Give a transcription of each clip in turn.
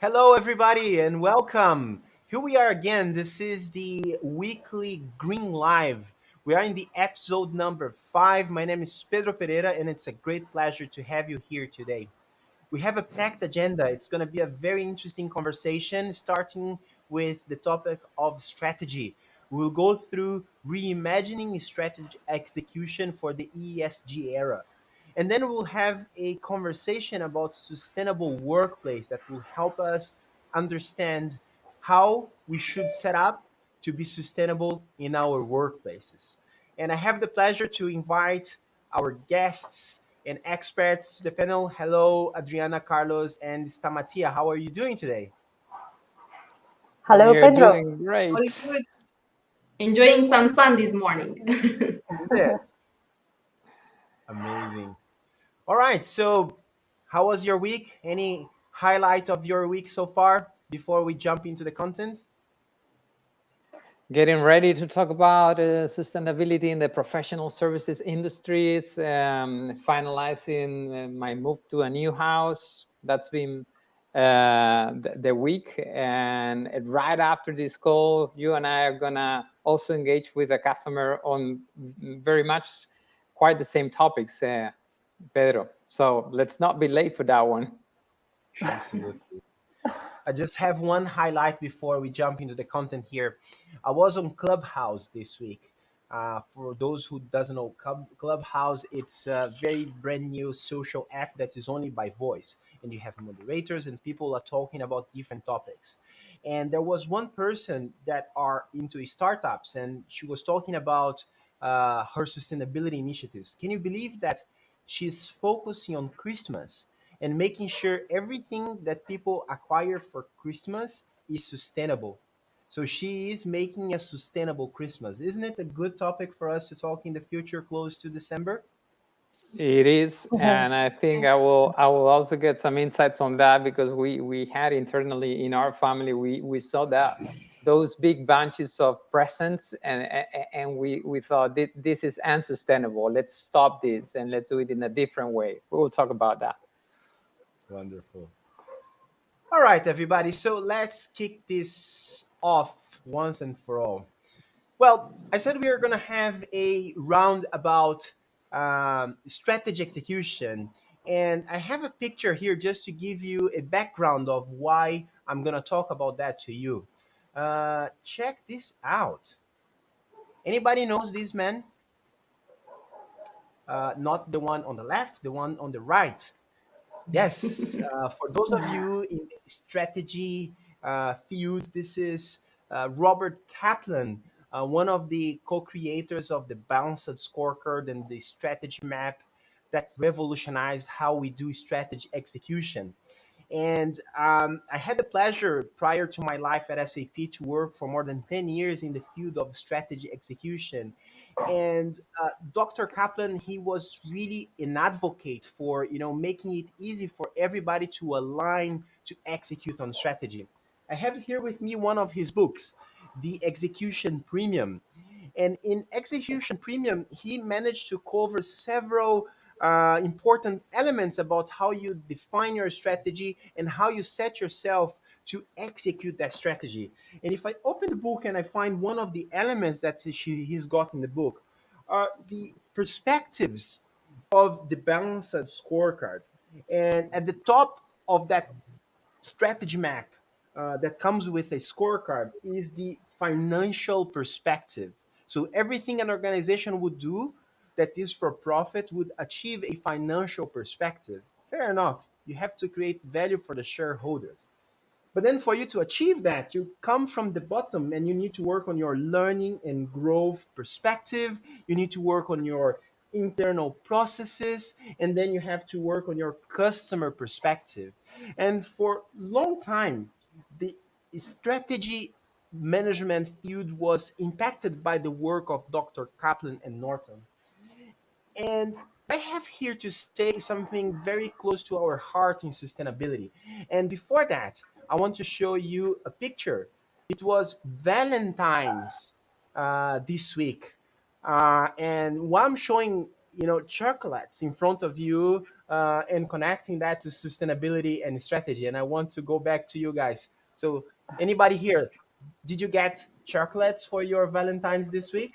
Hello, everybody, and welcome. Here we are again. This is the weekly Green Live. We are in the episode number 5. My name is Pedro Pereira, and it's a great pleasure to have you here today. We have a packed agenda. It's going to be a very interesting conversation, starting with the topic of strategy. We'll go through reimagining strategy execution for the ESG era. And then we'll have a conversation about sustainable workplace that will help us understand how we should set up to be sustainable in our workplaces. And I have the pleasure to invite our guests and experts to the panel. Hello, Adriana, Carlos, and Stamatia. How are you doing today? Hello, We are Pedro. doing All great. good. Enjoying some sun this morning. Is it? Amazing. All right. So, how was your week? Any highlight of your week so far before we jump into the content? Getting ready to talk about sustainability in the professional services industries, finalizing my move to a new house. That's been the week. And right after this call, you and I are going to also engage with a customer on very much quite the same topics, Pedro. So let's not be late for that one. Absolutely. I just have one highlight before we jump into the content here. I was on Clubhouse this week. For those who doesn't know, Clubhouse, it's a very brand new social app that is only by voice, and you have moderators and people are talking about different topics. And there was one person that are into startups, and she was talking about her sustainability initiatives. Can you believe that she's focusing on Christmas and making sure everything that people acquire for Christmas is sustainable? So she is making a sustainable Christmas. Isn't it a good topic for us to talk in the future, close to December? It is, and I think I will also get some insights on that because we had internally in our family we saw that those big bunches of presents and we thought this is unsustainable. Let's stop this and let's do it in a different way. We will talk about that. Wonderful. All right, everybody. So let's kick this off once and for all. Well, I said we are going to have a round about strategy execution. And I have a picture here just to give you a background of why I'm going to talk about that to you. Check this out. Anybody knows this man? Not the one on the left, the one on the right. Yes, for those of you in the strategy field, this is Robert Kaplan, one of the co-creators of the Balanced Scorecard and the strategy map that revolutionized how we do strategy execution. And I had the pleasure prior to my life at SAP to work for more than 10 years in the field of strategy execution. And Dr. Kaplan, he was really an advocate for, making it easy for everybody to align to execute on strategy. I have here with me one of his books, The Execution Premium. And in Execution Premium, he managed to cover several important elements about how you define your strategy and how you set yourself to execute that strategy. And if I open the book and I find one of the elements that he's got in the book, are the perspectives of the balanced scorecard. And at the top of that strategy map that comes with a scorecard is the financial perspective. So everything an organization would do that is for profit would achieve a financial perspective. Fair enough. You have to create value for the shareholders. But then for you to achieve that, you come from the bottom and you need to work on your learning and growth perspective. You need to work on your internal processes, and then you have to work on your customer perspective. And for long time, the strategy management field was impacted by the work of Dr. Kaplan and Norton. And I have here to say something very close to our heart in sustainability. And before that, I want to show you a picture. It was Valentine's this week. And while I'm showing, chocolates in front of you, and connecting that to sustainability and strategy. And I want to go back to you guys. So, anybody here, did you get chocolates for your Valentine's this week?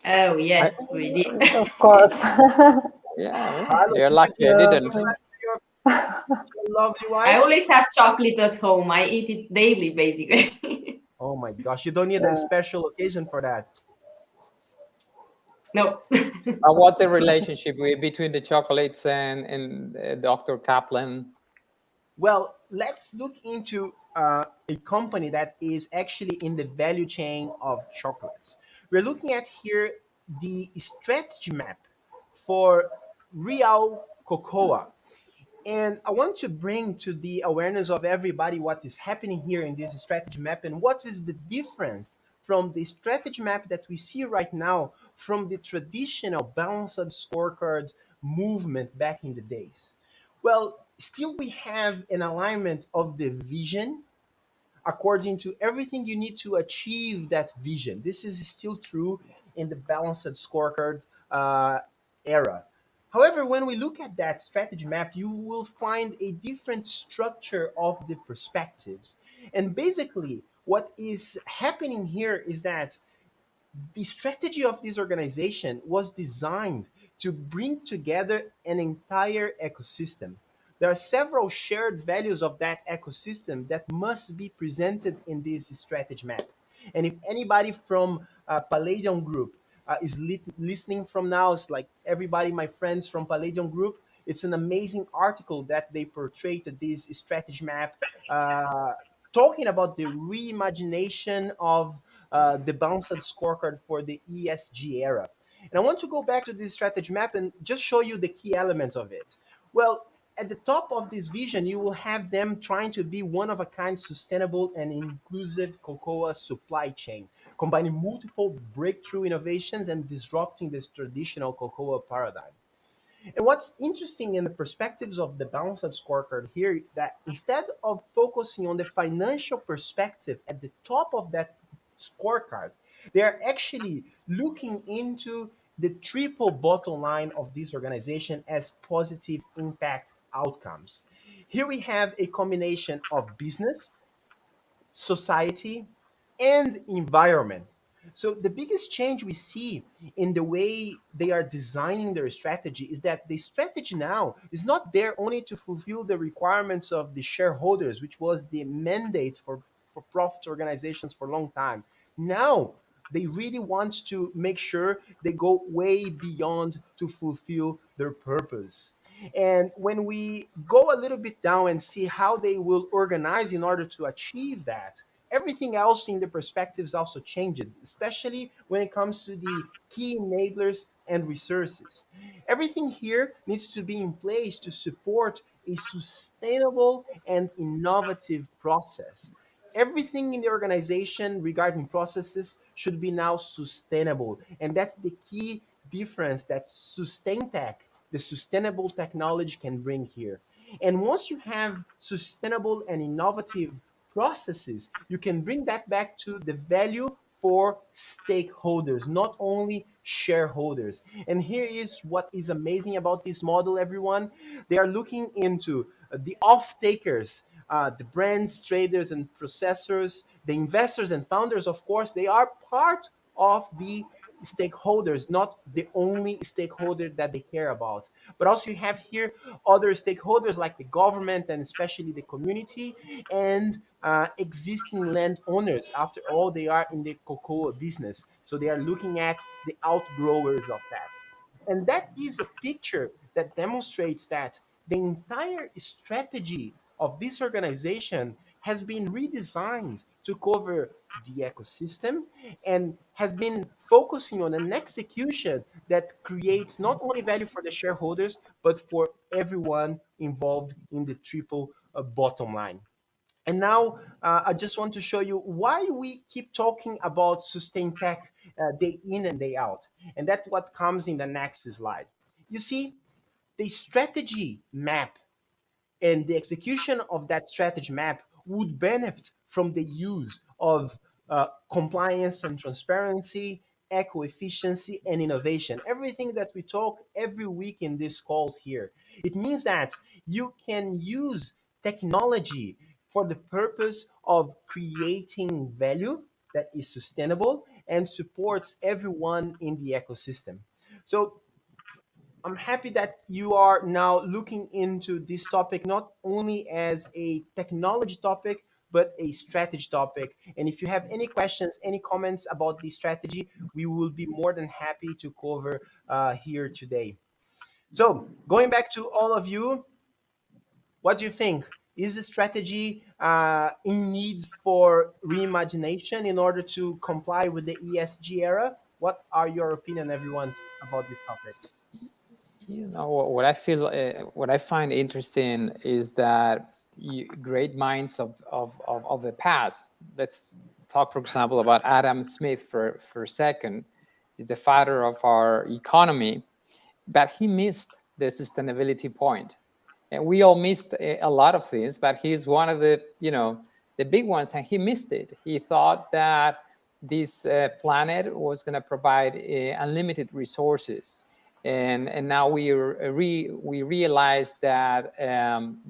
Oh, I, yes, we did. Of course. yeah, Carlos, you're did you lucky I get didn't. chocolates to your lovely I wife? always have chocolate at home. I eat it daily, basically. Oh my gosh, you don't need a special occasion for that. No. What's the relationship between the chocolates and Dr. Kaplan? Well, let's look into a company that is actually in the value chain of chocolates. We're looking at here the strategy map for Real Cocoa. And I want to bring to the awareness of everybody what is happening here in this strategy map and what is the difference from the strategy map that we see right now from the traditional balanced scorecard movement back in the days. Well, still we have an alignment of the vision according to everything you need to achieve that vision. This is still true in the balanced scorecard era. However, when we look at that strategy map, you will find a different structure of the perspectives. And basically, what is happening here is that the strategy of this organization was designed to bring together an entire ecosystem. There are several shared values of that ecosystem that must be presented in this strategy map. And if anybody from Palladium Group is listening from now, it's like everybody, my friends from Palladium Group, it's an amazing article that they portrayed this strategy map, talking about the reimagination of the balanced scorecard for the ESG era. And I want to go back to this strategy map and just show you the key elements of it. Well, at the top of this vision, you will have them trying to be one of a kind, sustainable, and inclusive cocoa supply chain, combining multiple breakthrough innovations and disrupting this traditional cocoa paradigm. And what's interesting in the perspectives of the balanced scorecard here, that instead of focusing on the financial perspective at the top of that scorecard, they are actually looking into the triple bottom line of this organization as positive impact outcomes. Here we have a combination of business, society, and environment. So the biggest change we see in the way they are designing their strategy is that the strategy now is not there only to fulfill the requirements of the shareholders, which was the mandate for profit organizations for a long time. Now they really want to make sure they go way beyond to fulfill their purpose. And when we go a little bit down and see how they will organize in order to achieve that, everything else in the perspectives also changed, especially when it comes to the key enablers and resources. Everything here needs to be in place to support a sustainable and innovative process. Everything in the organization regarding processes should be now sustainable. And that's the key difference that sustain tech, the sustainable technology, can bring here. And once you have sustainable and innovative processes, you can bring that back to the value for stakeholders, not only shareholders. And here is what is amazing about this model, everyone. They are looking into the off-takers, the brands, traders, and processors, the investors and founders, of course, they are part of the stakeholders, not the only stakeholder that they care about. But also you have here other stakeholders like the government and especially the community and existing landowners. After all, they are in the cocoa business. So they are looking at the outgrowers of that. And that is a picture that demonstrates that the entire strategy of this organization has been redesigned to cover the ecosystem and has been focusing on an execution that creates not only value for the shareholders, but for everyone involved in the triple bottom line. And now I just want to show you why we keep talking about sustain tech day in and day out. And that's what comes in the next slide. You see, the strategy map and the execution of that strategy map would benefit from the use of compliance and transparency, eco-efficiency, and innovation. Everything that we talk every week in these calls here. It means that you can use technology for the purpose of creating value that is sustainable and supports everyone in the ecosystem. So I'm happy that you are now looking into this topic not only as a technology topic, but a strategy topic. And if you have any questions, any comments about the strategy, we will be more than happy to cover here today. So, going back to all of you, what do you think? Is the strategy in need for reimagination in order to comply with the ESG era? What are your opinion, everyone, about this topic? You know, what I feel, what I find interesting is that great minds of the past, let's talk, for example, about Adam Smith for a second, is the father of our economy, but he missed the sustainability point. And we all missed a lot of things, but he's one of the, the big ones, and he missed it. He thought that this planet was going to provide unlimited resources, and now we realize that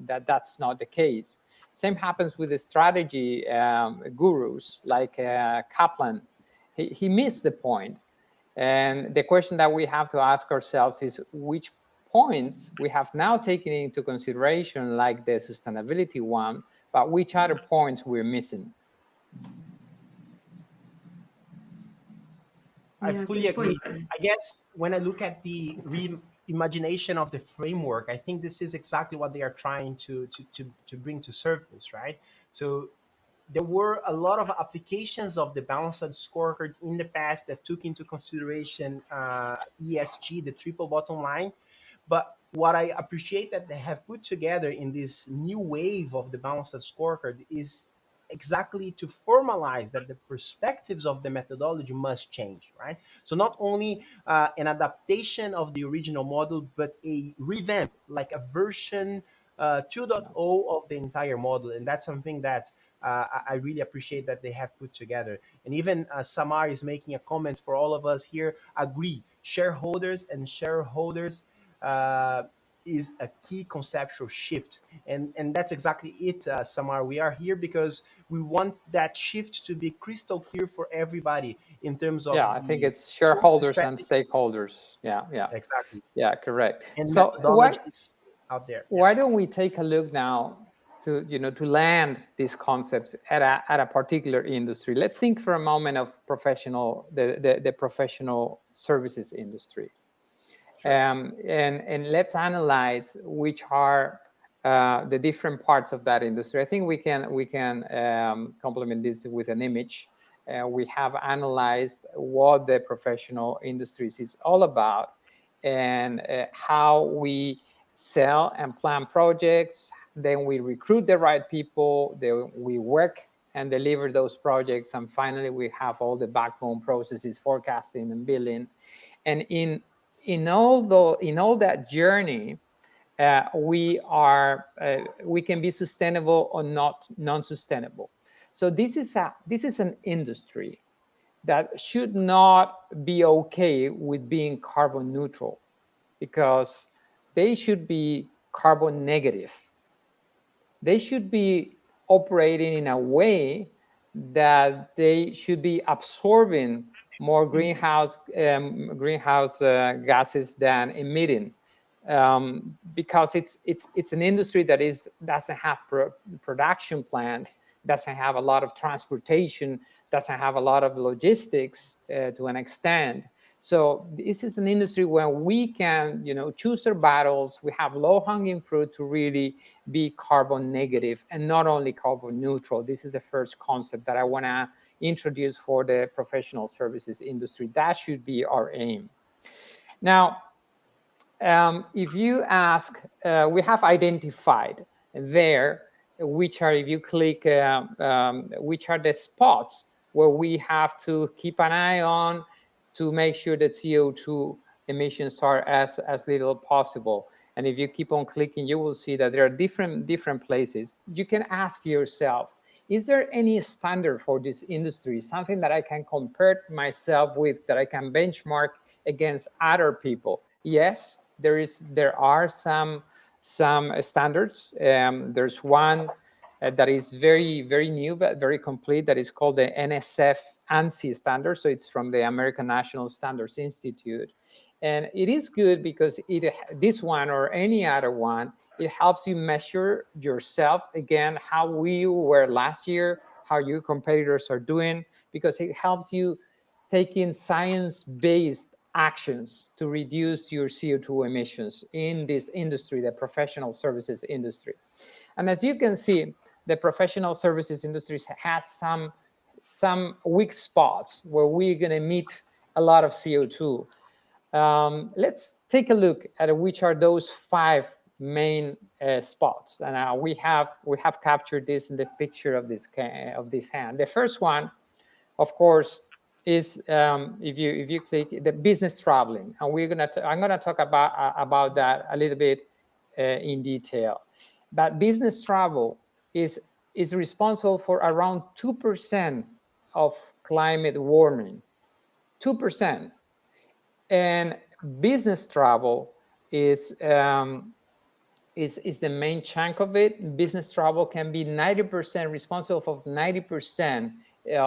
that's not the case. Same happens with the strategy gurus like Kaplan. He missed the point. And the question that we have to ask ourselves is which points we have now taken into consideration, like the sustainability one, but which other points we're missing? I Yeah, fully good agree. point. I guess when I look at the reimagination of the framework, I think this is exactly what they are trying to bring to surface, right? So there were a lot of applications of the balanced scorecard in the past that took into consideration ESG, the triple bottom line. But what I appreciate that they have put together in this new wave of the balanced scorecard is exactly to formalize that the perspectives of the methodology must change, right? So not only an adaptation of the original model, but a revamp, like a version 2.0 of the entire model. And that's something that I really appreciate that they have put together. And even Samar is making a comment for all of us here. Agree, shareholders uh, is a key conceptual shift, and that's exactly it, Samar. We are here because we want that shift to be crystal clear for everybody in terms of Yeah, I think the it's tools, the shareholders and strategies, stakeholders. Yeah, exactly, yeah, correct. and So what methodologies out there. Yeah. why don't we take a look now to to land these concepts at a particular industry? Let's think for a moment of the professional services industry. Sure. And let's analyze which are the different parts of that industry. I think we can complement this with an image. We have analyzed what the professional industries is all about, and how we sell and plan projects. Then we recruit the right people. Then we work and deliver those projects, and finally we have all the backbone processes, forecasting and billing. And in all that journey, we can be sustainable or not non-sustainable. So this is an industry that should not be okay with being carbon neutral, because they should be carbon negative. They should be operating in a way that they should be absorbing more greenhouse gases than emitting, because it's an industry that doesn't have production plants, doesn't have a lot of transportation, doesn't have a lot of logistics to an extent. So this is an industry where we can, choose our battles. We have low-hanging fruit to really be carbon negative and not only carbon neutral. This is the first concept that I want to introduce for the professional services industry. That should be our aim. Now, if you ask, we have identified there which are, if you click, which are the spots where we have to keep an eye on to make sure that CO2 emissions are as little possible. And if you keep on clicking, you will see that there are different places. You can ask yourself, is there any standard for this industry, something that I can compare myself with, that I can benchmark against other people? Yes, there are some standards. There's one that is very new but very complete, that is called the Nsf Nc Standard. So it's from the American National Standards Institute, and it is good because this one or any other one, it helps you measure yourself again, how you were last year, how your competitors are doing, because it helps you taking science-based actions to reduce your CO2 emissions in this industry, the professional services industry. And as you can see, the professional services industry has some weak spots where we're going to emit a lot of CO2. Let's take a look at which are those 5 main spots, and we have captured this in the picture of this hand. The first one, of course, is if you click the business traveling, and I'm gonna talk about that a little bit in detail. But business travel is responsible for around 2% of climate warming, 2%. And business travel is the main chunk of it. Business travel can be 90% responsible for 90%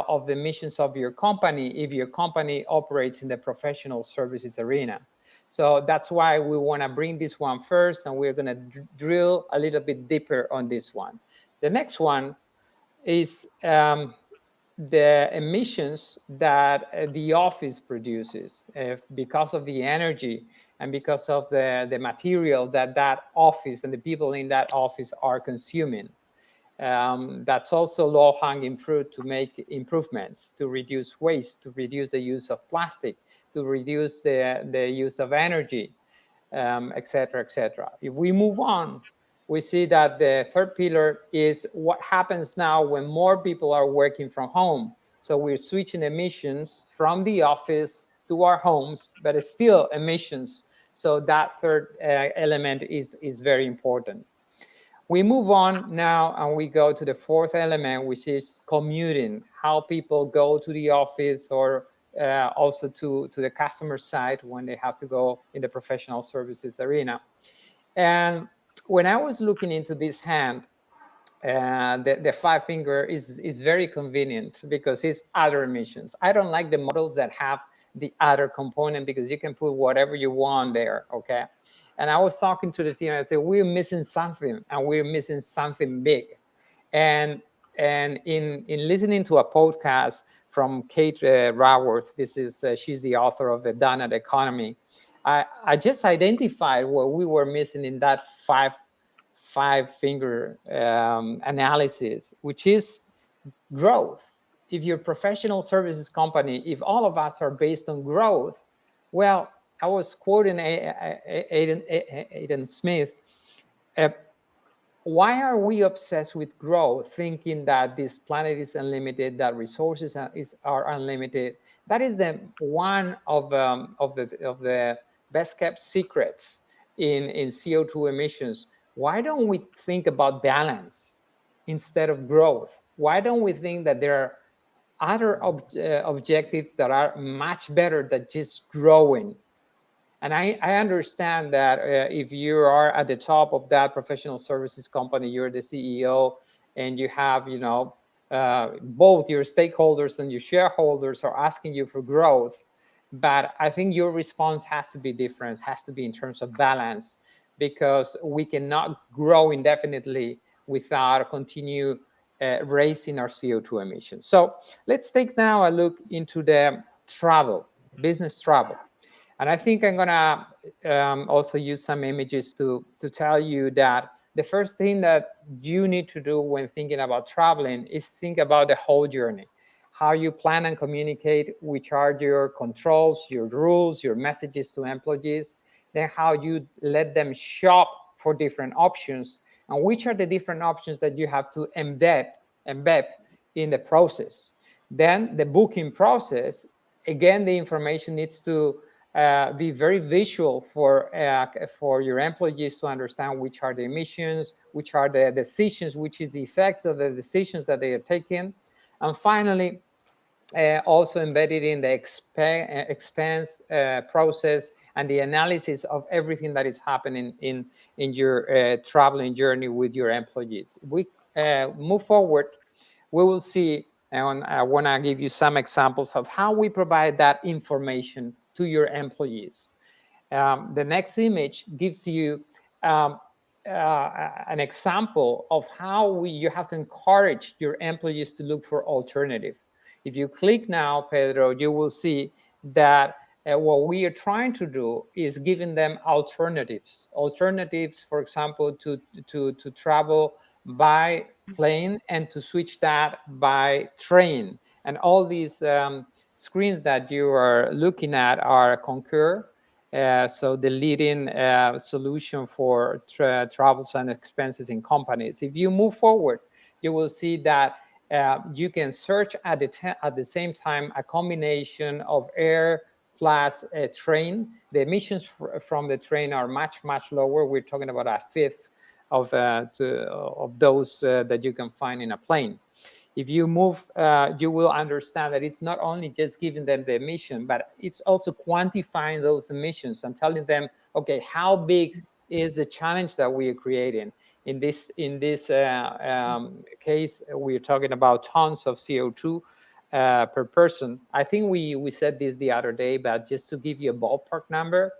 of the emissions of your company if your company operates in the professional services arena. So that's why we want to bring this one first, and we're going to drill a little bit deeper on this one. The next one is the emissions that the office produces because of the energy and because of the materials that office and the people in that office are consuming. That's also low-hanging fruit to make improvements, to reduce waste, to reduce the use of plastic, to reduce the use of energy, et cetera, et cetera. If we move on, we see that the third pillar is what happens now when more people are working from home. So we're switching emissions from the office to our homes, but it's still emissions. So that third element is very important. We move on now and we go to the fourth element, which is commuting, how people go to the office or also to the customer side when they have to go in the professional services arena. And when I was looking into this hand, the 5 finger is very convenient because it's other emissions. I don't like the models that have the other component because you can put whatever you want there, okay? And I was talking to the team, I said, we're missing something, and we're missing something big. And in listening to a podcast from Kate Raworth, she's the author of The Donut Economy, I just identified what we were missing in that five finger analysis, which is growth. If your professional services company, if all of us are based on growth, well, I was quoting Aidan Smith. Why are we obsessed with growth, thinking that this planet is unlimited, that resources are unlimited? That is one of the best kept secrets in CO2 emissions. Why don't we think about balance instead of growth? Why don't we think that there are other objectives that are much better than just growing? And I understand that if you are at the top of that professional services company, you're the CEO, and you have, both your stakeholders and your shareholders are asking you for growth. But I think your response has to be different, has to be in terms of balance, because we cannot grow indefinitely without continue raising our CO2 emissions. So let's take now a look into the travel, business travel. And I think I'm gonna also use some images to tell you that the first thing that you need to do when thinking about traveling is think about the whole journey, how you plan and communicate, which are your controls, your rules, your messages to employees, then how you let them shop for different options, and which are the different options that you have to embed in the process. Then the booking process, again, the information needs to be very visual for your employees to understand which are the emissions, which are the decisions, which is the effects of the decisions that they are taking. And finally, also embedded in the expense process and the analysis of everything that is happening in your traveling journey with your employees. If we move forward, we will see, and I want to give you some examples of how we provide that information to your employees. The next image gives you an example of how you have to encourage your employees to look for alternative. If you click now, Pedro, you will see that what we are trying to do is giving them alternatives. Alternatives, for example, to travel by plane and to switch that by train. And all these screens that you are looking at are Concur. So the leading solution for travels and expenses in companies. If you move forward, you will see that you can search at the same time a combination of air plus train. The emissions from the train are much, much lower. We're talking about a fifth of those that you can find in a plane. If you move, you will understand that it's not only just giving them the emission, but it's also quantifying those emissions and telling them, okay, how big is the challenge that we are creating? In this case, we're talking about tons of CO2 per person. I think we said this the other day, but just to give you a ballpark number,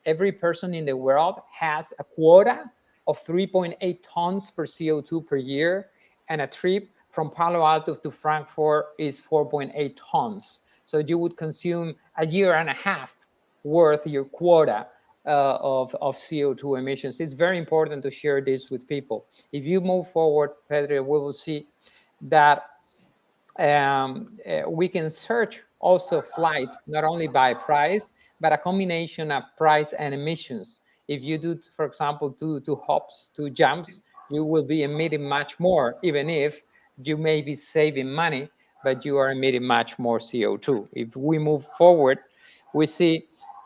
every person in the world has a quota of 3.8 tons per CO2 per year, and a trip from Palo Alto to Frankfurt is 4.8 tons. So you would consume a year and a half worth your quota of CO2 emissions. It's very important to share this with people. If you move forward, Pedro, we will see that we can search also flights, not only by price, but a combination of price and emissions. If you do, for example, two hops, 2 jumps, you will be emitting much more, even if you may be saving money, but you are emitting much more CO2. If we move forward, we see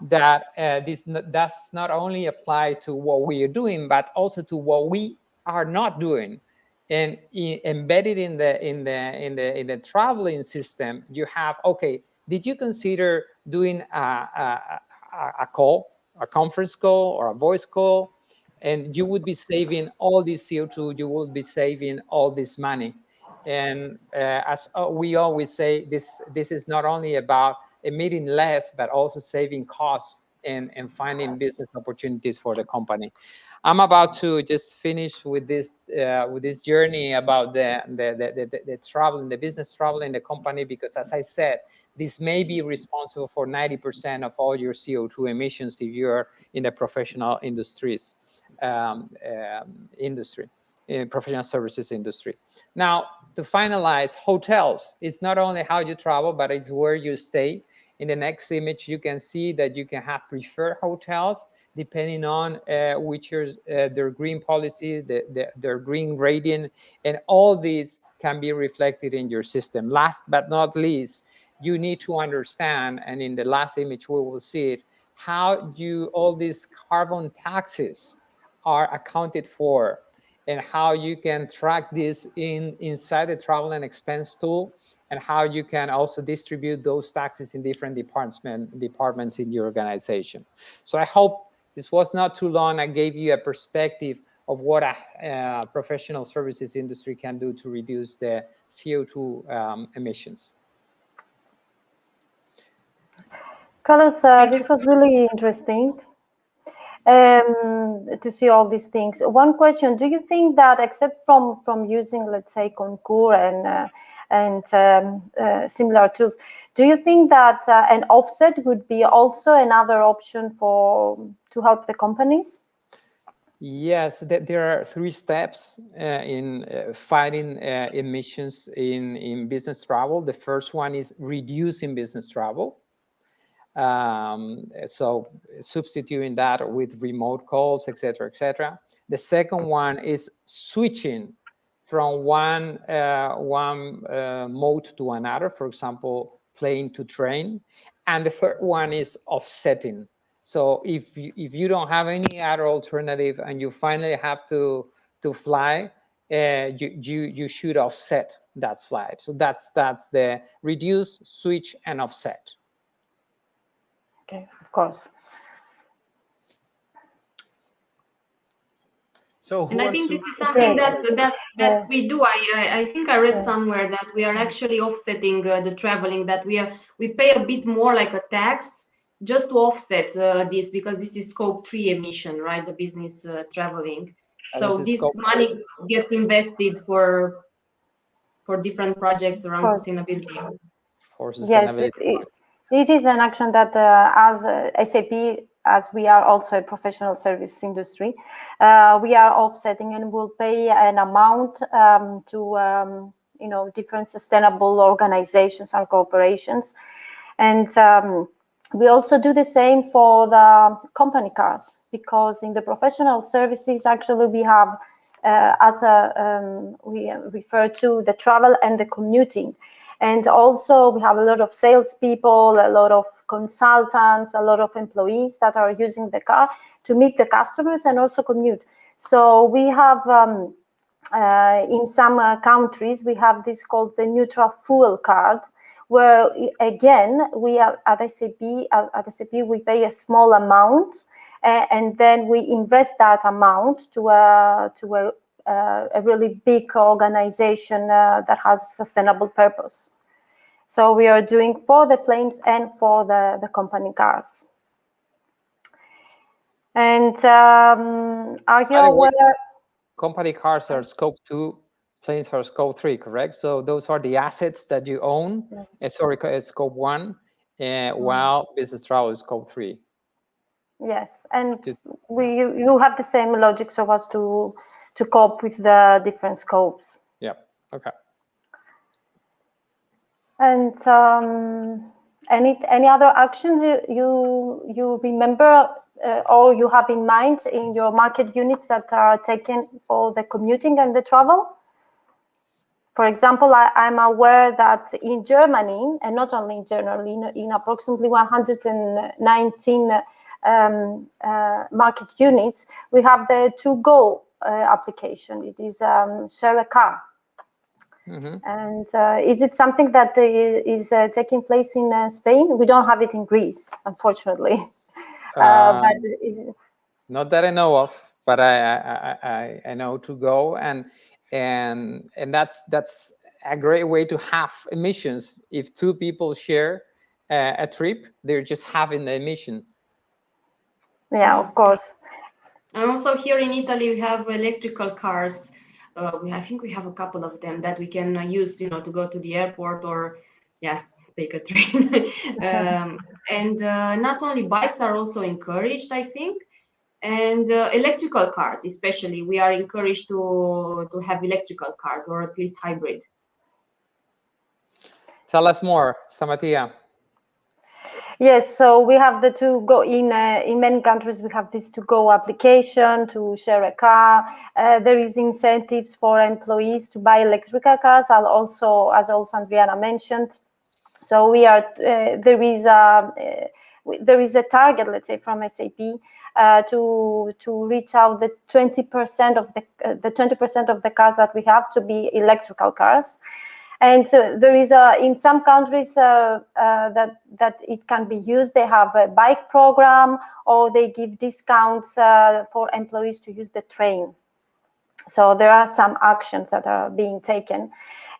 that this does not only apply to what we are doing, but also to what we are not doing. And embedded in the traveling system, you have, okay, did you consider doing a call, a conference call or a voice call? And you would be saving all this CO2, you would be saving all this money. And as we always say, this is not only about emitting less, but also saving costs and finding business opportunities for the company. I'm about to just finish with this journey about the travel and the business travel in the company, because as I said, this may be responsible for 90% of all your CO2 emissions if you're in the professional industries professional services industry. Now, to finalize, hotels, it's not only how you travel, but it's where you stay. In the next image, you can see that you can have preferred hotels depending on which is their green policy, their green rating, and all these can be reflected in your system. Last but not least, you need to understand, and in the last image we will see it, how all these carbon taxes are accounted for, and how you can track this inside the travel and expense tool, and how you can also distribute those taxes in different departments in your organization. So I hope this was not too long. I gave you a perspective of what a professional services industry can do to reduce the CO2 emissions. Carlos, this was really interesting to see all these things. One question: do you think that, except from using, let's say, Concur and similar tools, do you think that an offset would be also another option to help the companies? Yes, there are 3 steps in fighting emissions in business travel. The first one is reducing business travel. So substituting that with remote calls, etc., etc. The second one is switching from one mode to another, for example, plane to train. And the third one is offsetting. So if you don't have any other alternative and you finally have to fly, you should offset that flight. So that's the reduce, switch, and offset. Okay, of course. So and I think this is something that we do. I think I read somewhere that we are actually offsetting the traveling, that we pay a bit more like a tax just to offset this, because this is scope 3 emission, right? The business traveling. So this money gets invested for different projects around sustainability. For sustainability. Yes, it is an action that as SAP, as we are also a professional service industry, we are offsetting and will pay an amount to different sustainable organizations and corporations. And we also do the same for the company cars, because in the professional services, actually we have we refer to the travel and the commuting. And also we have a lot of salespeople, a lot of consultants, a lot of employees that are using the car to meet the customers and also commute. So we have, in some countries, we have this called the neutral fuel card, where again, we are at SAP, we pay a small amount, and then we invest that amount to a really big organization that has sustainable purpose. So we are doing for the planes and for the company cars. And are you aware? Company cars are scope 2, planes are scope 3, correct? So those are the assets that you own. Sorry, it's scope 1, while business travel is scope 3. Yes, and you have the same logic so as to cope with the different scopes. Yeah. Okay. And any other actions you remember or you have in mind in your market units that are taken for the commuting and the travel? For example, I'm aware that in Germany, and not only in Germany, in approximately 119 market units, we have the to-go application. It is share a car. Mm-hmm. And is it something that is taking place in Spain? We don't have it in Greece, unfortunately. But not that I know of, but I know to go, and that's a great way to have emissions. If two people share a trip, they're just having the emission. Yeah, of course. And also here in Italy, we have electrical cars. I think we have a couple of them that we can use, to go to the airport or, take a train. And not only bikes are also encouraged, I think, and electrical cars, especially, we are encouraged to have electrical cars, or at least hybrid. Tell us more, Stamatia. Yes, so we have the to-go in many countries. We have this to-go application to share a car. There is incentives for employees to buy electrical cars, as also Adriana mentioned. So we are there is a target, let's say, from SAP to reach out the 20% of the 20% of the cars that we have to be electrical cars. And there is in some countries that it can be used. They have a bike program, or they give discounts for employees to use the train. So there are some actions that are being taken.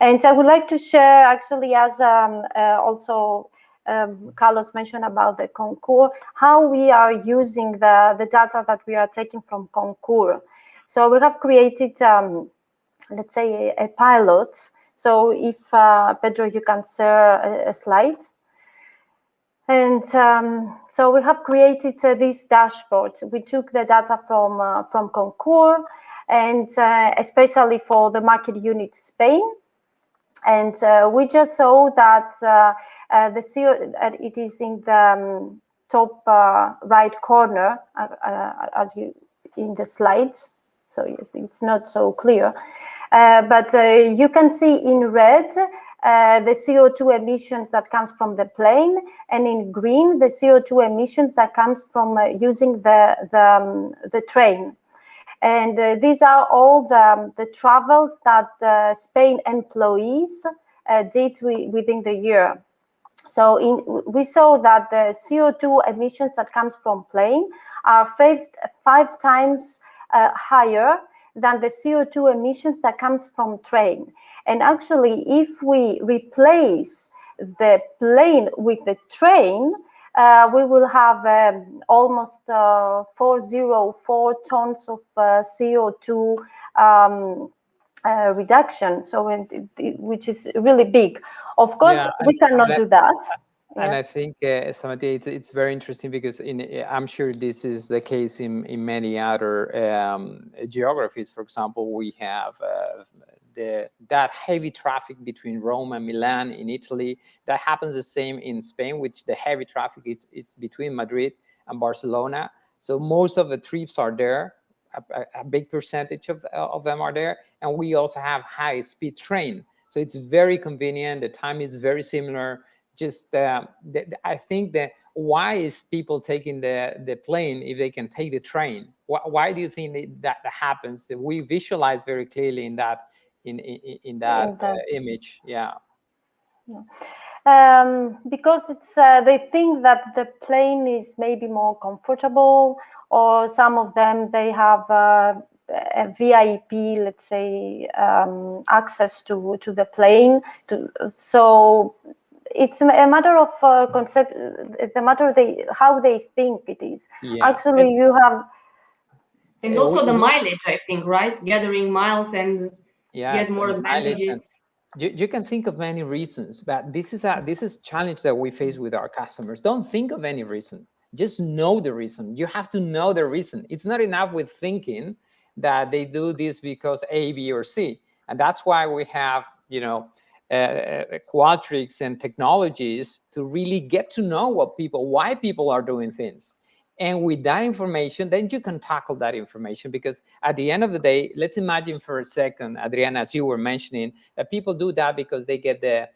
And I would like to share, actually, as also Carlos mentioned about the concours, how we are using the data that we are taking from concours. So we have created, let's say, a pilot. So if, Pedro, you can share a slide. And so we have created this dashboard. We took the data from concours, and especially for the market unit Spain. And we just saw that it is in the top right corner, as you in the slides. So yes, it's not so clear. But you can see in red the CO2 emissions that comes from the plane, and in green, the CO2 emissions that comes from using the train. And these are all the travels that Spain employees did within the year. So we saw that the CO2 emissions that comes from plane are five times higher than the CO2 emissions that comes from train. And actually, if we replace the plane with the train, we will have almost 404 tons of CO2 reduction, so which is really big. Of course, we cannot do that. And I think, Samantha, it's very interesting because I'm sure this is the case in many other geographies. For example, we have that heavy traffic between Rome and Milan in Italy. That happens the same in Spain, which the heavy traffic is between Madrid and Barcelona. So most of the trips are there. A big percentage of them are there. And we also have high-speed train. So it's very convenient. The time is very similar. Just I think that why is people taking the plane if they can take the train? Why do you think that happens? We visualize very clearly in that image. Because it's they think that the plane is maybe more comfortable, or some of them they have a VIP, let's say, access to the plane. So it's a matter of concept. It's a matter of how they think it is. Actually, you have, and also the mileage, I think, right? Gathering miles and get more advantages. You can think of many reasons, but this is a challenge that we face with our customers. Don't think of any reason. Just know the reason. You have to know the reason. It's not enough with thinking that they do this because A, B, or C. And that's why we have, Qualtrics and technologies to really get to know why people are doing things. And with that information, then you can tackle that information, because at the end of the day, let's imagine for a second, Adriana, as you were mentioning, that people do that because they get the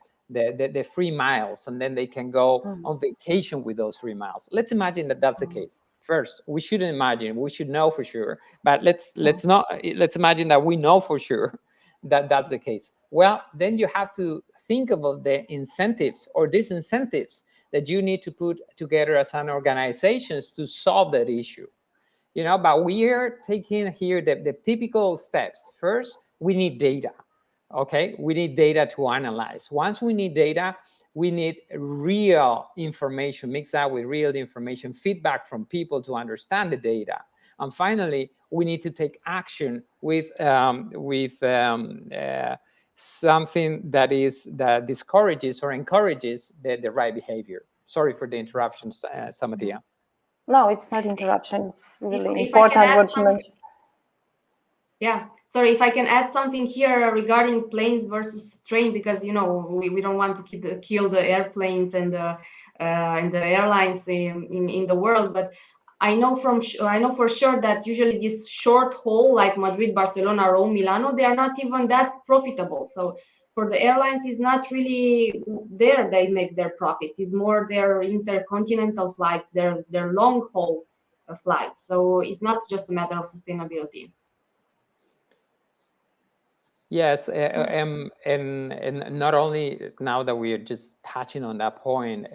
free miles, and then they can go on vacation with those free miles. Let's imagine that that's the case. First, we shouldn't imagine, we should know for sure, but let's imagine that we know for sure that that's the case. Well, then you have to think about the incentives or disincentives that you need to put together as an organization to solve that issue. But we are taking here the typical steps. First, we need data. Okay, we need data to analyze. Once we need data, we need real information, mix that with real information, feedback from people to understand the data. And finally, we need to take action with something that discourages or encourages the right behavior. Sorry for the interruptions, Samatia. No, it's not interruption. It's really important what you mentioned. Yeah, sorry, if I can add something here regarding planes versus train, because we don't want to kill the airplanes and the airlines in the world, but I know for sure that usually this short haul like Madrid, Barcelona, Rome, Milano, they are not even that profitable. So for the airlines, it's not really there they make their profit. It's more their intercontinental flights, their long haul flights. So it's not just a matter of sustainability. Yes, and not only now that we are just touching on that point,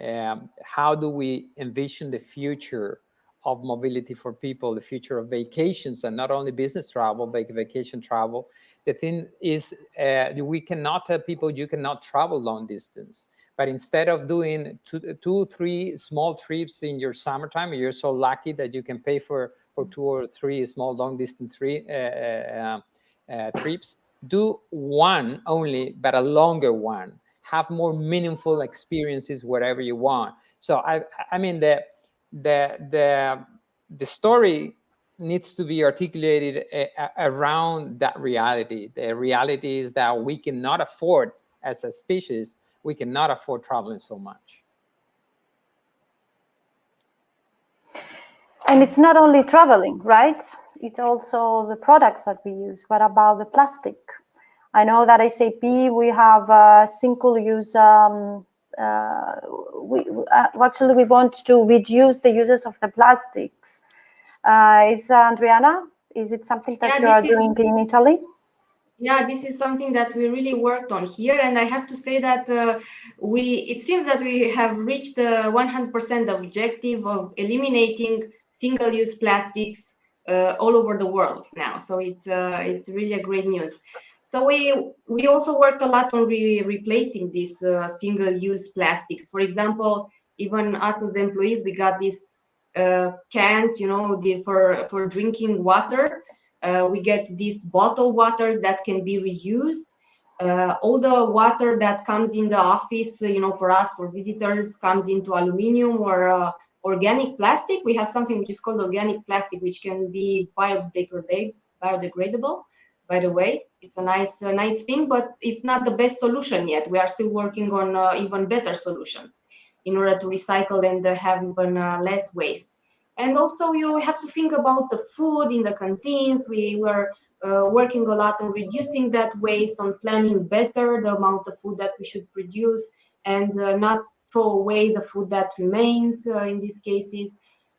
how do we envision the future of mobility for people, the future of vacations, and not only business travel, but vacation travel? The thing is, we cannot tell people you cannot travel long distance, but instead of doing two, 3 small trips in your summertime, you're so lucky that you can pay for 2 or 3 small long distance trips. Do one only, but a longer one. Have more meaningful experiences wherever you want. So I mean the story needs to be articulated around that reality. The reality is that we cannot afford, as a species, we cannot afford traveling so much. And it's not only traveling, right? It's also the products that we use. What about the plastic? I know that SAP, we have single-use. Actually, we want to reduce the uses of the plastics. Is Adriana? Is it something that you are doing in Italy? Yeah, this is something that we really worked on here, and I have to say that it seems that we have reached the 100% objective of eliminating single-use plastics all over the world now. So it's really a great news. So we also worked a lot on replacing these single-use plastics. For example, even us as employees, we got these cans, you know, for drinking water. We get these bottled waters that can be reused. All the water that comes in the office, you know, for us, for visitors, comes into aluminum or organic plastic. We have something which is called organic plastic, which can be biodegradable. By the way, it's a nice thing, but it's not the best solution yet. We are still working on even better solution in order to recycle and have even less waste. And also you have to think about the food in the canteens. We were working a lot on reducing that waste, on planning better the amount of food that we should produce, and not throw away the food that remains in these cases.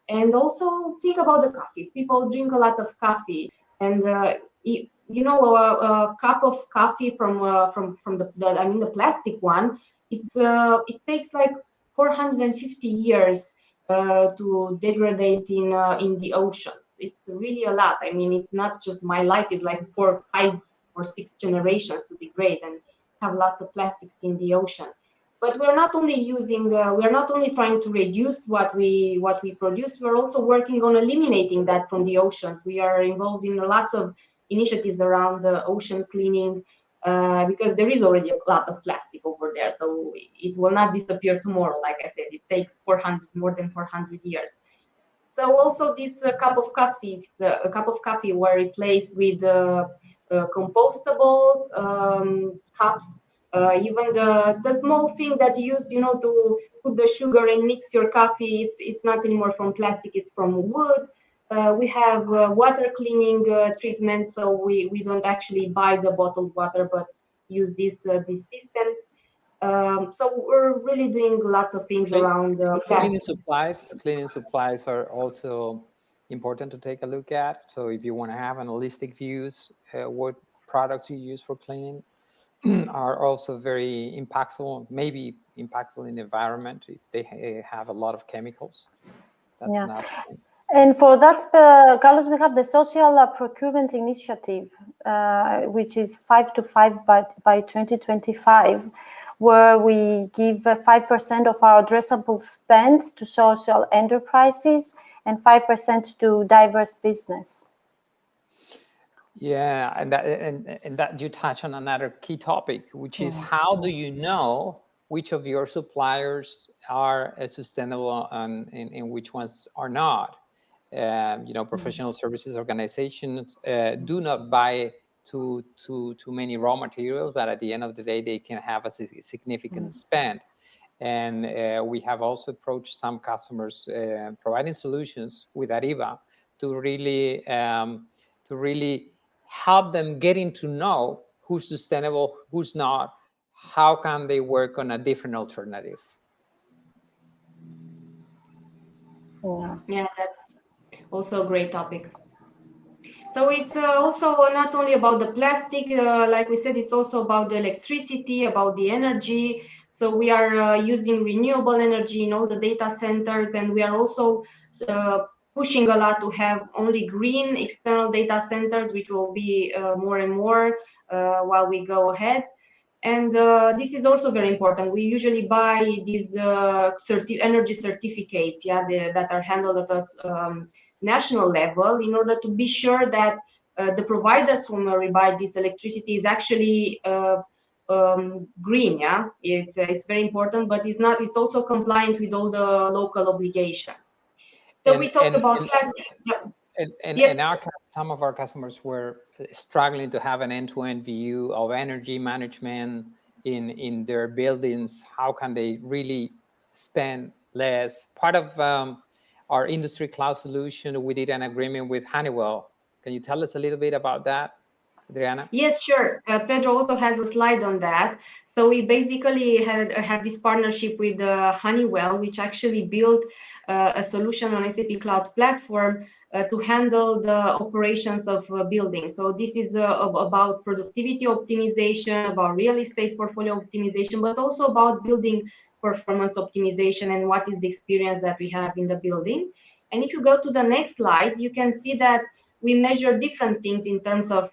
And also think about the coffee. People drink a lot of coffee, and you know, a cup of coffee from the plastic one, it takes like 450 years to degrade in the oceans. It's really a lot. I mean, it's not just my life, it's like 4, 5, or 6 generations to degrade and have lots of plastics in the ocean. But we're not only trying to reduce what we produce, we're also working on eliminating that from the oceans. We are involved in lots of initiatives around the ocean cleaning, because there is already a lot of plastic over there, so it will not disappear tomorrow. Like I said, it takes more than 400 years. So also this cup of coffee were replaced with compostable cups. Even the small thing that you use, you know, to put the sugar and mix your coffee, it's not anymore from plastic, it's from wood. We have water cleaning treatments, so we don't actually buy the bottled water, but use these systems. So we're really doing lots of things around cleaning supplies. Cleaning supplies are also important to take a look at. So if you want to have an holistic views, what products you use for cleaning are also very impactful, maybe impactful in the environment if they have a lot of chemicals. That's not. And for that, Carlos, we have the social procurement initiative, which is 5 to 5 by 2025, where we give 5% of our addressable spend to social enterprises and 5% to diverse business. Yeah, and that you touch on another key topic, which is how do you know which of your suppliers are sustainable and which ones are not? You know, professional services organizations do not buy too many raw materials, but at the end of the day, they can have a significant spend. And we have also approached some customers providing solutions with Arriba to really help them getting to know who's sustainable, who's not, how can they work on a different alternative. Yeah, that's also a great topic. So it's also not only about the plastic, like we said, it's also about the electricity, about the energy. So we are using renewable energy in all the data centers, and we are also pushing a lot to have only green external data centers, which will be more and more while we go ahead. And this is also very important. We usually buy these energy certificates, that are handled at a national level, in order to be sure that the providers from where we buy this electricity is actually green. Yeah, it's very important, but it's not. It's also compliant with all the local obligations. So we talked about plastic. And some of our customers were struggling to have an end-to-end view of energy management in their buildings. How can they really spend less? Part of our industry cloud solution, we did an agreement with Honeywell. Can you tell us a little bit about that? Adriana? Yes, sure. Pedro also has a slide on that. So we basically had this partnership with Honeywell, which actually built a solution on SAP Cloud Platform to handle the operations of buildings. So this is about productivity optimization, about real estate portfolio optimization, but also about building performance optimization and what is the experience that we have in the building. And if you go to the next slide, you can see that we measure different things in terms of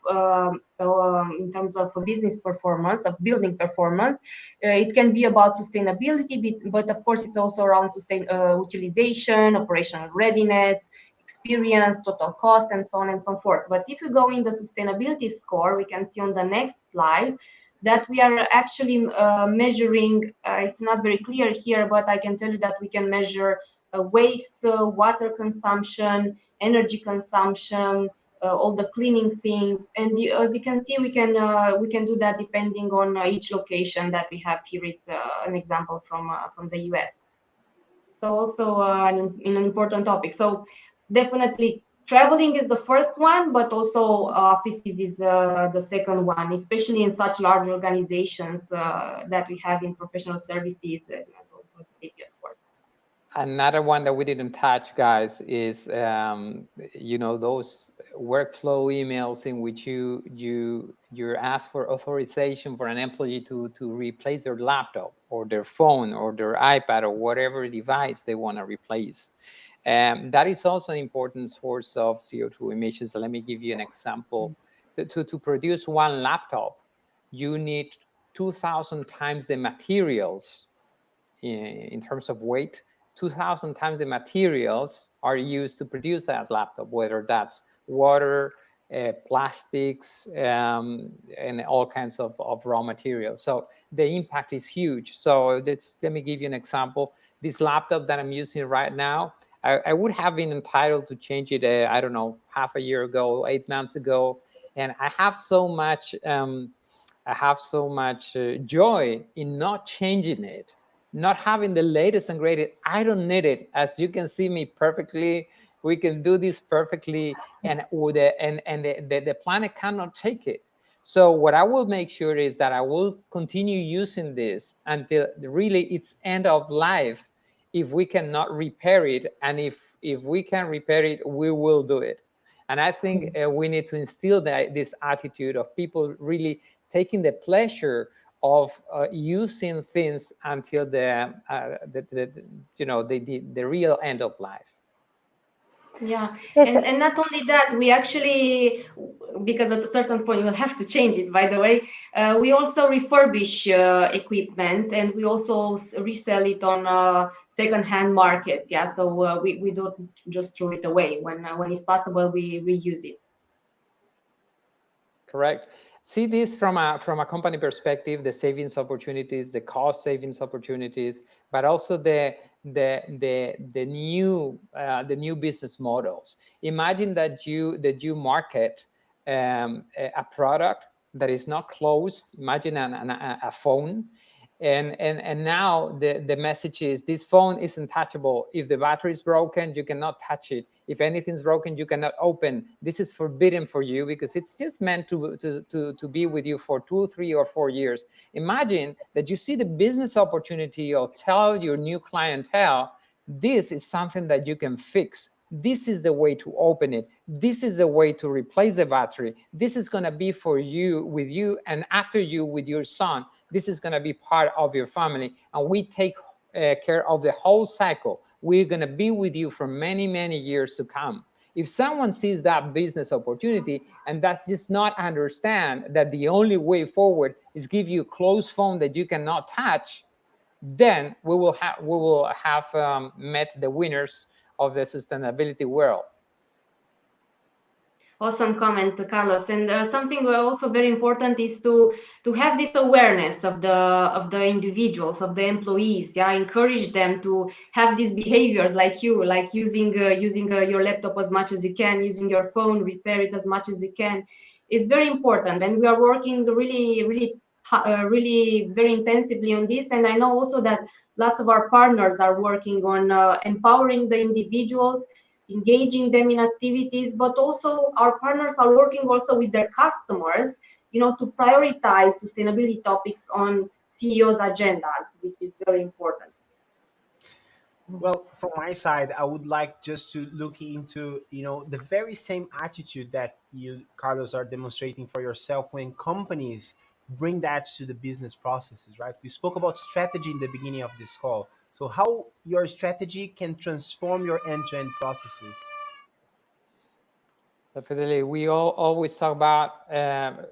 business performance, of building performance. It can be about sustainability, but of course it's also around utilization, operational readiness, experience, total cost, and so on and so forth. But if you go in the sustainability score, we can see on the next slide that we are actually measuring, it's not very clear here, but I can tell you that we can measure waste, water consumption, energy consumption, all the cleaning things, and as you can see, we can do that depending on each location that we have here. It's an example from the US. So also an important topic. So definitely traveling is the first one, but also offices is the second one, especially in such large organizations that we have in professional services and also SAP, of course. Another one that we didn't touch, guys, is those workflow emails in which you ask for authorization for an employee to replace their laptop or their phone or their iPad or whatever device they want to replace. That is also an important source of CO2 emissions. So let me give you an example. To produce one laptop, you need 2,000 times the materials in terms of weight. 2,000 times the materials are used to produce that laptop, whether that's water, plastics, and all kinds of raw materials. So the impact is huge. So let me give you an example. This laptop that I'm using right now, I would have been entitled to change it, I don't know, half a year ago, 8 months ago. And I have so much joy in not changing it, not having the latest and greatest. I don't need it. As you can see me perfectly, we can do this perfectly, and the planet cannot take it. So what I will make sure is that I will continue using this until really its end of life, if we cannot repair it. And if we can repair it, we will do it. And I think we need to instill this attitude of people really taking the pleasure of using things until the real end of life. Yeah, and not only that, we actually, because at a certain point we'll have to change it, by the way, we also refurbish equipment, and we also resell it on second-hand markets. Yeah, so we don't just throw it away. When it's possible, we reuse it. Correct. See this from a company perspective, the savings opportunities, the cost savings opportunities, but also the new business models. Imagine that you market a product that is not closed. Imagine a phone. And now the message is, this phone isn't touchable. If the battery is broken, you cannot touch it. If anything's broken, you cannot open. This is forbidden for you because it's just meant to be with you for 2, 3, or 4 years. Imagine that you see the business opportunity or tell your new clientele, this is something that you can fix. This is the way to open it. This is the way to replace the battery. This is going to be for you, with you, and after you, with your son. This is going to be part of your family. And we take care of the whole cycle. We're going to be with you for many, many years to come. If someone sees that business opportunity and that's just not understand that the only way forward is give you a closed phone that you cannot touch, then we will have met the winners of the sustainability world. Awesome comment, Carlos. And something also very important is to have this awareness of the individuals, of the employees. Yeah, encourage them to have these behaviors like you, like using your laptop as much as you can, using your phone, repair it as much as you can. It's very important, and we are working really very intensively on this. And I know also that lots of our partners are working on empowering the individuals, engaging them in activities, but also our partners are working also with their customers, to prioritize sustainability topics on CEOs' agendas, which is very important. Well, from my side, I would like just to look into, the very same attitude that you, Carlos, are demonstrating for yourself when companies bring that to the business processes, right? We spoke about strategy in the beginning of this call. So how your strategy can transform your end-to-end processes. Definitely. We always talk about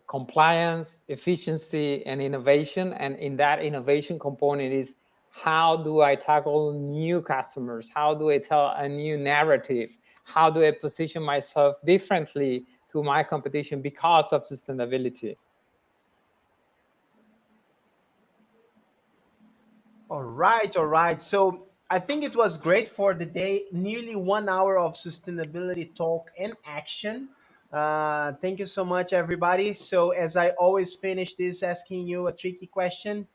compliance, efficiency, and innovation. And in that innovation component is, how do I tackle new customers? How do I tell a new narrative? How do I position myself differently to my competition because of sustainability? All right. So I think it was great for the day. Nearly 1 hour of sustainability talk and action. Thank you so much, everybody. So as I always finish this, asking you a tricky question: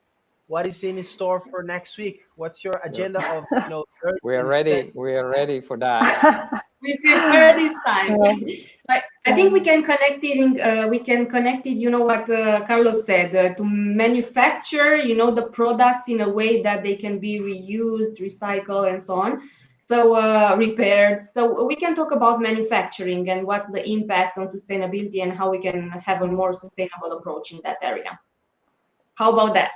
what is in store for next week? What's your agenda of Thursday? We are ready. We are ready for that. We prefer this time. So I think we can connect it. What Carlos said, to manufacture, the products in a way that they can be reused, recycled, and so on. So repaired. So we can talk about manufacturing and what's the impact on sustainability and how we can have a more sustainable approach in that area. How about that?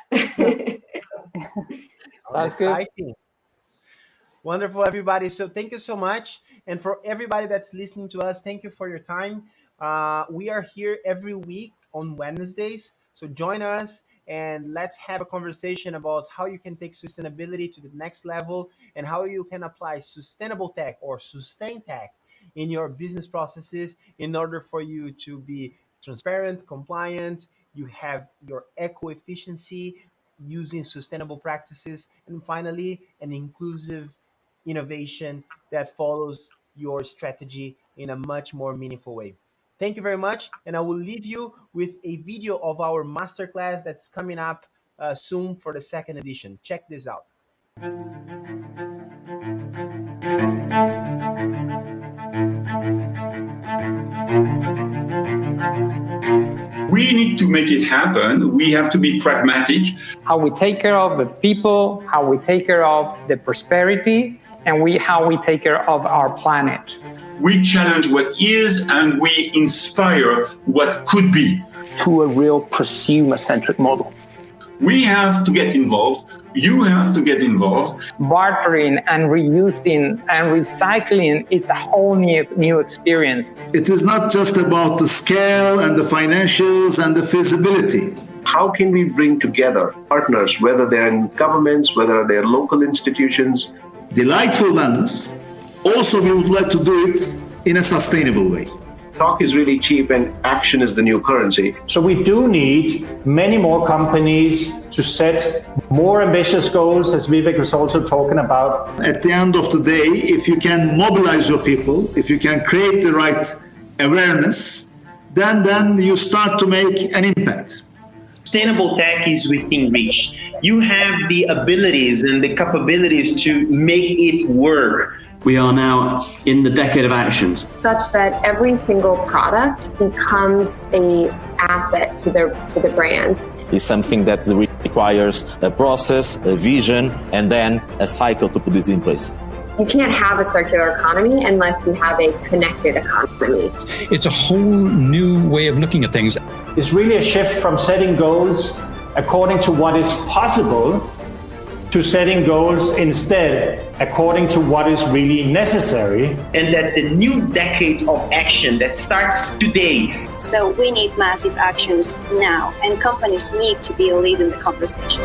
Sounds good. Wonderful, everybody. So thank you so much. And for everybody that's listening to us, thank you for your time. We are here every week on Wednesdays. So join us and let's have a conversation about how you can take sustainability to the next level and how you can apply sustainable tech or sustain tech in your business processes in order for you to be transparent, compliant, you have your eco-efficiency using sustainable practices, and finally, an inclusive innovation that follows your strategy in a much more meaningful way. Thank you very much, and I will leave you with a video of our masterclass that's coming up soon for the second edition. Check this out. We need to make it happen. We have to be pragmatic. How we take care of the people, how we take care of the prosperity, and how we take care of our planet. We challenge what is and we inspire what could be. To a real prosumer-centric model. We have to get involved. You have to get involved. Bartering and reusing and recycling is a whole new experience. It is not just about the scale and the financials and the feasibility. How can we bring together partners, whether they're in governments, whether they're local institutions? Delightful madness. Also, we would like to do it in a sustainable way. Talk is really cheap and action is the new currency. So we do need many more companies to set more ambitious goals, as Vivek was also talking about. At the end of the day, if you can mobilize your people, if you can create the right awareness, then you start to make an impact. Sustainable tech is within reach. You have the abilities and the capabilities to make it work. We are now in the decade of actions, such that every single product becomes an asset to the brand. It's something that requires a process, a vision, and then a cycle to put this in place. You can't have a circular economy unless you have a connected economy. It's a whole new way of looking at things. It's really a shift from setting goals according to what is possible to setting goals instead according to what is really necessary. And that the new decade of action that starts today. So we need massive actions now, and companies need to be a lead in the conversation.